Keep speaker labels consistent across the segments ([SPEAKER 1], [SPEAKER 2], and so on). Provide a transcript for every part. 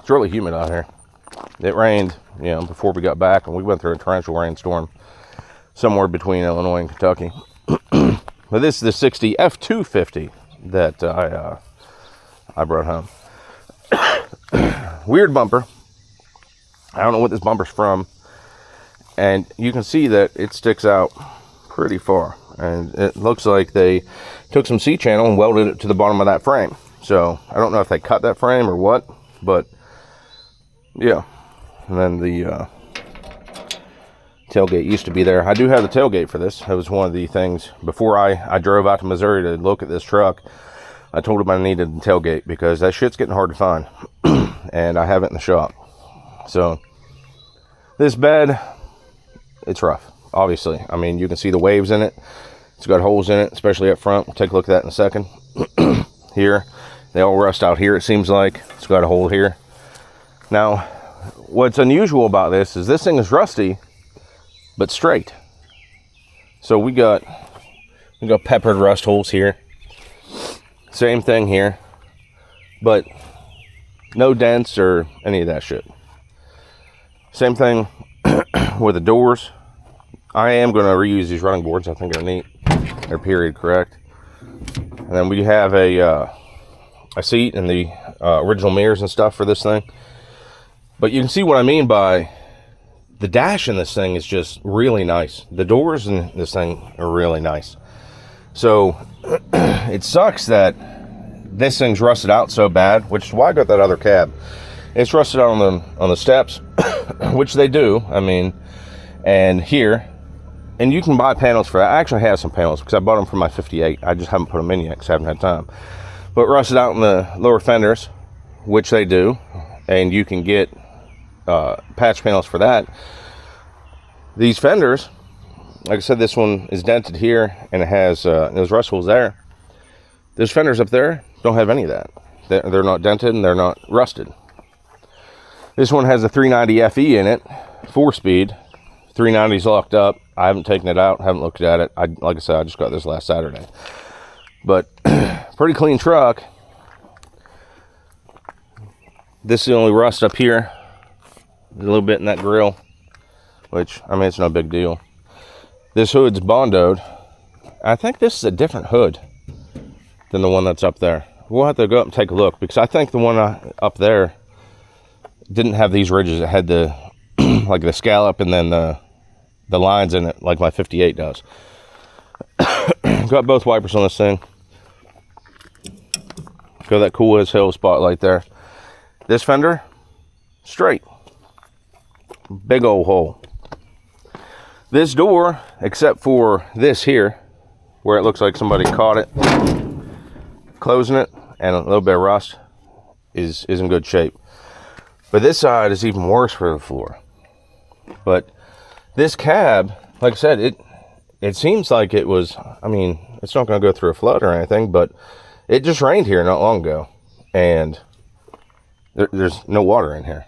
[SPEAKER 1] It's really humid out here. It rained, before we got back, and we went through a torrential rainstorm somewhere between Illinois and Kentucky. But this is the 60 F250 that I brought home. Weird bumper. I don't know what this bumper's from, and you can see that it sticks out pretty far, and it looks like they took some C-channel and welded it to the bottom of that frame. So I don't know if they cut that frame or what, but yeah. And then the tailgate used to be there. I do have the tailgate for this. That was one of the things before I drove out to Missouri to look at this truck. I told him I needed the tailgate because that shit's getting hard to find, and I have it in the shop. So this bed, it's rough, obviously. I mean, you can see the waves in it. It's got holes in it, especially up front. We'll take a look at that in a second. Here, they all rust out here, it seems like. It's got a hole here. Now, what's unusual about this is this thing is rusty, but straight. So we got peppered rust holes here. Same thing here, but no dents or any of that shit. Same thing with the doors. I am going to reuse these running boards. I think they're neat. They're period correct. And then we have a seat and the original mirrors and stuff for this thing. But you can see what I mean by the dash in this thing is just really nice. The doors in this thing are really nice. So it sucks that this thing's rusted out so bad, which is why I got that other cab. It's rusted out on the steps, which they do. I mean, and here, and you can buy panels for that. I actually have some panels because I bought them for my 58. I just haven't put them in yet because I haven't had time. But rusted out in the lower fenders, which they do, and you can get patch panels for that. These fenders, like I said, this one is dented here, and it has those rust holes there. Those fenders up there don't have any of that. They're not dented and they're not rusted. This one has a 390 FE in it, 4-speed. 390's locked up. I haven't taken it out, haven't looked at it. Like I said, I just got this last Saturday. But pretty clean truck. This is the only rust up here. A little bit in that grill, which, I mean, it's no big deal. This hood's Bondoed. I think this is a different hood than the one that's up there. We'll have to go up and take a look, because I think the one up there didn't have these ridges. It had the like the scallop and then the lines in it, like my 58 does. Got both wipers on this thing. Got that cool as hell spotlight there. This fender, straight. Big old hole. This door, except for this here, where it looks like somebody caught it, closing it, and a little bit of rust, is in good shape. But this side is even worse for the floor. But this cab, like I said, it seems like it was, I mean, it's not going to go through a flood or anything, but it just rained here not long ago, and there's no water in here.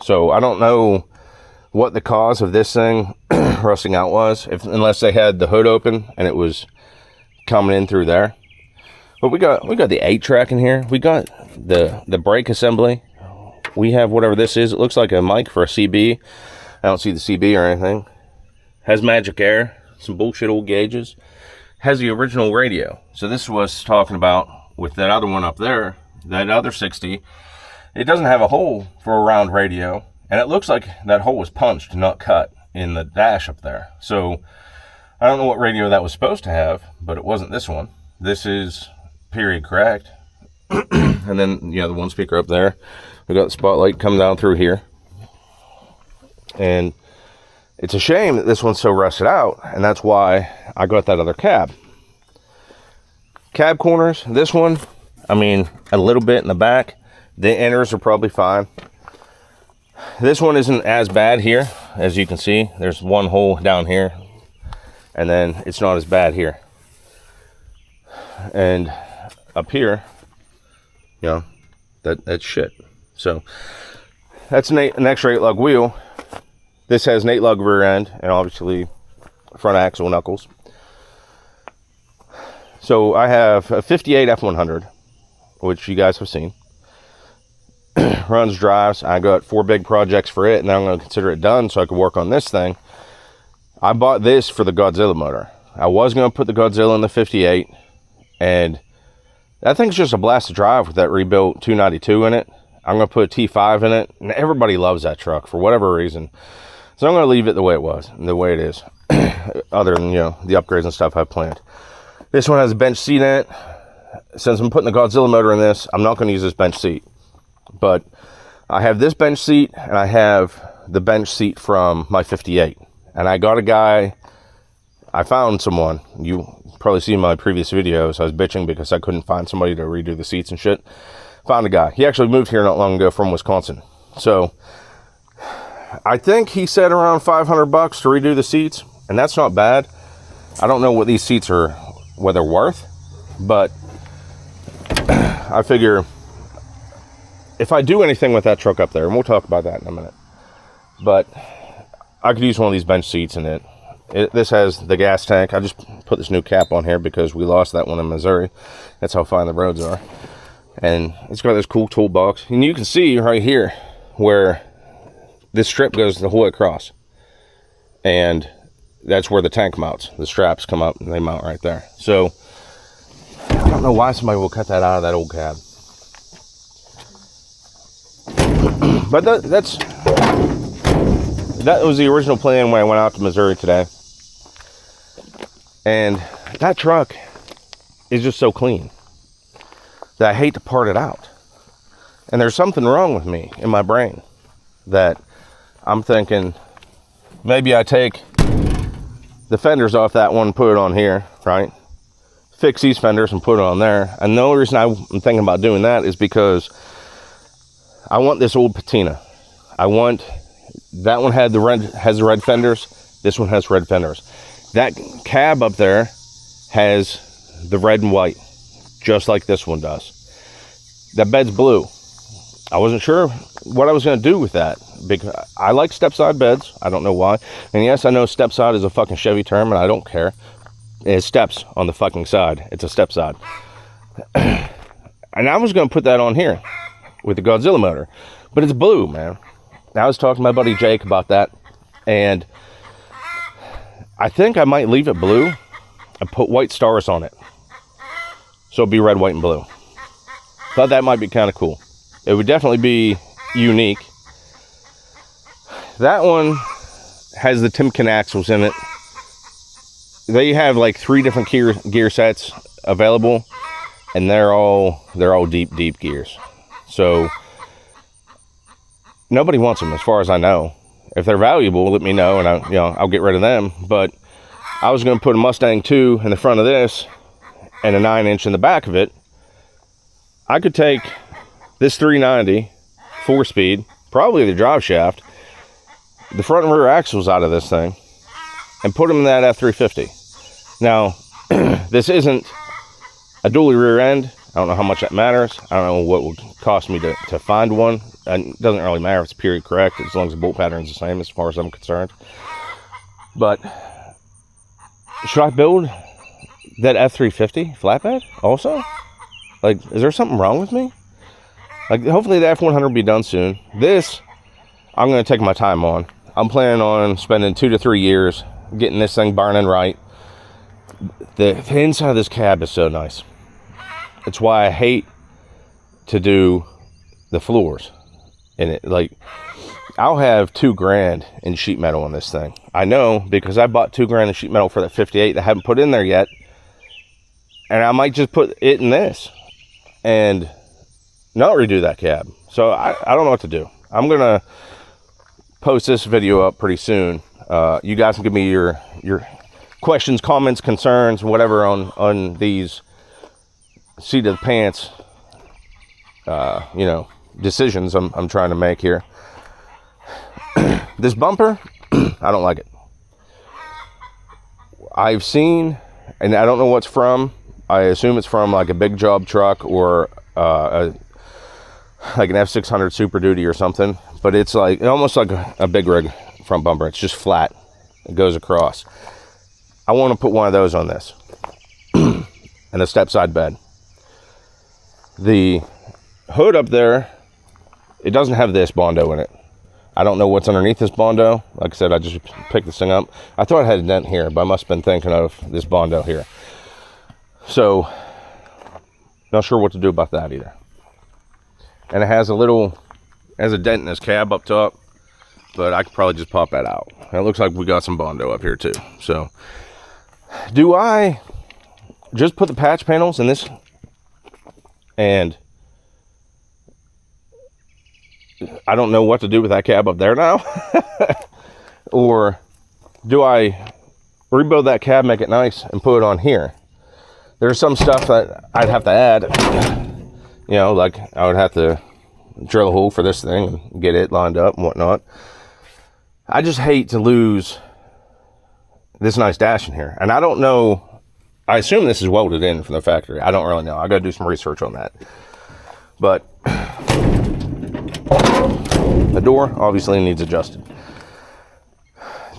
[SPEAKER 1] So I don't know what the cause of this thing rusting out was, unless they had the hood open and it was coming in through there. But we got the 8-track in here. We got the brake assembly. We have whatever this is. It looks like a mic for a CB. I don't see the CB or anything. Has magic air, some bullshit old gauges. Has the original radio. So this was talking about with that other one up there, that other 60. It doesn't have a hole for a round radio, and it looks like that hole was punched, not cut, in the dash up there. So I don't know what radio that was supposed to have, but it wasn't this one. This is period correct. And then, the one speaker up there. We got the spotlight coming down through here. And it's a shame that this one's so rusted out, and that's why I got that other cab. Cab corners, this one, I mean, a little bit in the back. The inners are probably fine. This one isn't as bad here, as you can see. There's one hole down here, and then it's not as bad here. And up here, that's shit. So that's an extra 8-lug wheel. This has an 8-lug rear end, and obviously front axle knuckles. So I have a 58 F100, which you guys have seen. runs, drives. I got 4 big projects for it, and now I'm going to consider it done so I can work on this thing. I bought this for the Godzilla motor. I was going to put the Godzilla in the 58, and that thing's just a blast to drive with that rebuilt 292 in it. I'm going to put a T5 in it, and everybody loves that truck for whatever reason. So I'm going to leave it the way it was, the way it is, other than, you know, the upgrades and stuff I've planned. This one has a bench seat in it. Since I'm putting the Godzilla motor in this, I'm not going to use this bench seat. But I have this bench seat, and I have the bench seat from my 58. And I got a guy, I found someone, you probably seen my previous videos, I was bitching because I couldn't find somebody to redo the seats and shit. Found a guy. He actually moved here not long ago from Wisconsin. So I think he said around $500 to redo the seats, and that's not bad. I don't know what these seats are, what they're worth, but I figure if I do anything with that truck up there, and we'll talk about that in a minute, but I could use one of these bench seats in it. This has the gas tank. I just put this new cap on here because we lost that one in Missouri. That's how fine the roads are. And it's got this cool toolbox. And you can see right here where this strip goes the whole way across. And that's where the tank mounts. The straps come up and they mount right there. So I don't know why somebody will cut that out of that old cab. But that was the original plan when I went out to Missouri today. And that truck is just so clean that I hate to part it out. And there's something wrong with me in my brain that I'm thinking maybe I take the fenders off that one and put it on here, right? Fix these fenders and put it on there. And the only reason I'm thinking about doing that is because I want this old patina. I want, that one has the red fenders. This one has red fenders. That cab up there has the red and white, just like this one does. That bed's blue. I wasn't sure what I was going to do with that, because I like step-side beds. I don't know why. And yes, I know step-side is a fucking Chevy term, and I don't care. It steps on the fucking side. It's a step-side. And I was going to put that on here with the Godzilla motor, but it's blue, man. I was talking to my buddy Jake about that, and I think I might leave it blue and put white stars on it. So it'd be red, white, and blue. Thought that might be kind of cool. It would definitely be unique. That one has the Timken axles in it. They have like 3 different gear sets available, and they're all deep gears. So nobody wants them, as far as I know. If they're valuable, let me know, and I'll get rid of them. But I was going to put a Mustang 2 in the front of this and a 9-inch in the back of it. I could take this 390 4-speed, probably the drive shaft, the front and rear axles out of this thing, and put them in that F250. Now, this isn't a dually rear end. I don't know how much that matters. I don't know what it would cost me to find one. And it doesn't really matter if it's period correct, as long as the bolt pattern is the same, as far as I'm concerned. But should I build that F350 flatbed also? Like, is there something wrong with me? Like, hopefully the F100 will be done soon. This, I'm going to take my time on. I'm planning on spending 2 to 3 years getting this thing burning right. The inside of this cab is so nice. It's why I hate to do the floors in it. Like, I'll have $2,000 in sheet metal on this thing. I know, because I bought $2,000 in sheet metal for that 58 that I haven't put in there yet. And I might just put it in this and not redo that cab. So I don't know what to do. I'm going to post this video up pretty soon. You guys can give me your questions, comments, concerns, whatever on these seat of the pants, decisions I'm trying to make here. This bumper, I don't like it. I've seen, and I don't know what's from. I assume it's from like a big job truck or like an F600 Super Duty or something. But it's like almost like a big rig front bumper. It's just flat. It goes across. I want to put one of those on this. And a step side bed. The hood up there it doesn't have this Bondo in it. I don't know what's underneath this Bondo. Like I said, I just picked this thing up. I thought it had a dent here, but I must have been thinking of this Bondo here. So, not sure what to do about that either. And it has a dent in this cab up top, but I could probably just pop that out. And it looks like we got some Bondo up here too. So, do I just put the patch panels in this and I don't know what to do with that cab up there now? Or do I rebuild that cab, make it nice, and put it on here? There's some stuff that I'd have to add. You know, like I would have to drill a hole for this thing and get it lined up and whatnot. I just hate to lose this nice dash in here. And I don't know. I assume this is welded in from the factory. I don't really know. I got to do some research on that. But the door obviously needs adjusted.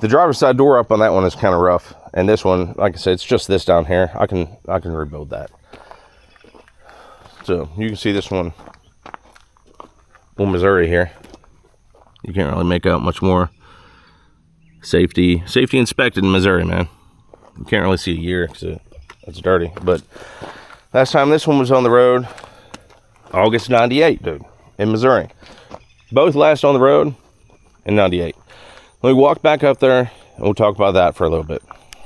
[SPEAKER 1] The driver's side door up on that one is kind of rough, and this one, like I said, it's just this down here. I can rebuild that. So you can see this one, Missouri here. You can't really make out much more. Safety inspected in Missouri, man. You can't really see a year because it's dirty. But last time this one was on the road, August 98, dude, in Missouri. Both last on the road in 98. Let me walk back up there and we'll talk about that for a little bit.